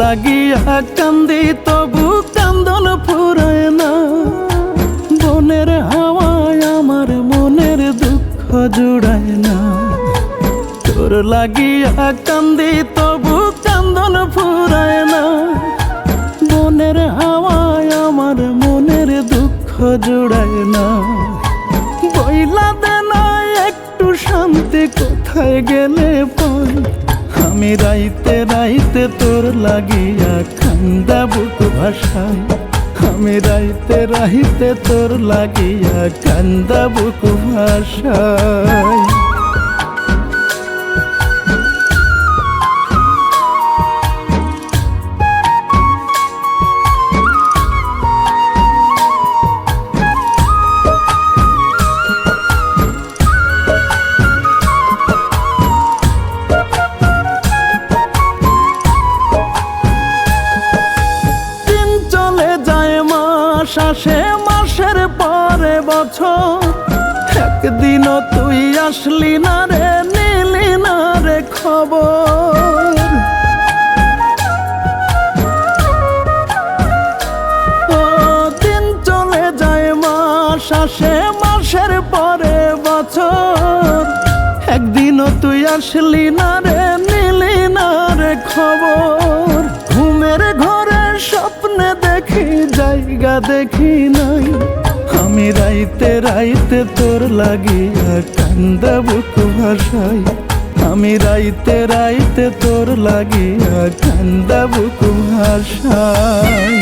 লাগিয়া কান্দি তবু কান্দন ফুরায় না। বনের হাওয়ায় আমার মনের দুঃখ জুড়ায় না। তোর লাগিয়া কান্দি তবু কান্দন ফুরায় না। বনের হাওয়ায় আমার মনের দুঃখ জুড়ায় না। বইলা দে না একটু শান্তি, কোথায় গেলে পাই? আমি রাইতে রাইতে তোর লাগিয়া কান্দা বুক ভাষায়। আমি রাইতে রাইতে তোর লাগিয়া কান্দা বুক ভাষায়। শ্বাসে মাসের পরে বছর, একদিনও তুই আসলি না রে, নিলি না রে খবর। ও দিন চলে যায় মাস আসে মাসের পরে বছর, একদিনও তুই আসলি না রে, নিলি না রে খবর। ঘুমের ঘরে স্বপ্নে দেখি জায়গা দেখি নাই। আমি রাইতে রাইতে তোর লাগিয়া কান্দা বুক ভাষায়। আমি রাইতে রাইতে তোর লাগিয়া কান্দা বুক ভাষায়।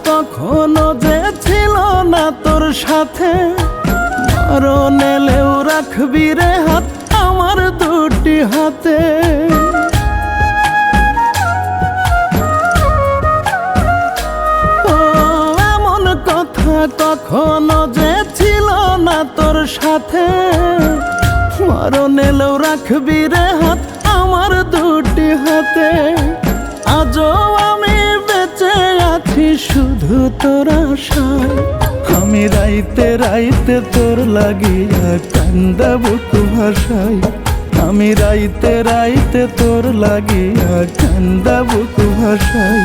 কখনো যে ছিল না তোর সাথে, মরণ এলেও রাখবি রে হাত আমার দুটি হাতে। ও এমন কথা কখনো যে ছিল না তোর সাথে, মরণ এলেও রাখবি রে হাত আমার দুটি হাতে। আজও আমি বেঁচে আছি শুধু তোর আশায়। আমি রাইতে রাইতে তোর লাগিয়া কান্দা বুক ভাষায়। আমি রাইতে রাইতে তোর লাগিয়া কান্দা বুক ভাষায়।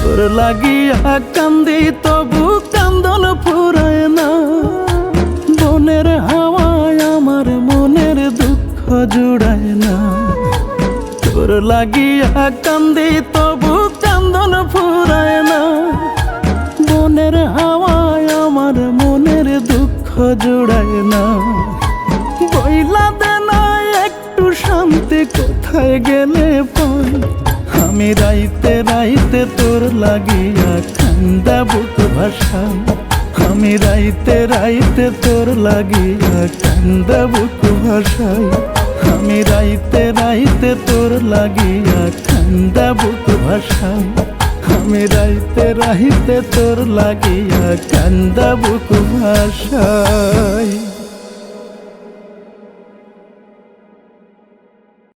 তোর লাগিয়া কান্দি তবু কান্দন ফুরায় না। বনের হাওয়ায় আমার মনের দুঃখ জুড়ায় না। তোর লাগিয়া কান্দি তবু কান্দন ফুরায় না। বনের হাওয়ায় আমার মনের দুঃখ জুড়ায় না। বইলা দে না একটু শান্তি, কোথায় গেলে পাই? আমি রাইতে রাইতে তোর লাগিয়া কান্দা বুক ভাষায়। আমি রাইতে রাইতে তোর লাগিয়া কান্দা বুক ভাষায়। আমি রাইতে রাইতে তোর লাগিয়া কান্দা বুক ভাষায়। আমি রাইতে রাইতে তোর লাগিয়া কান্দা বুক ভাষায়।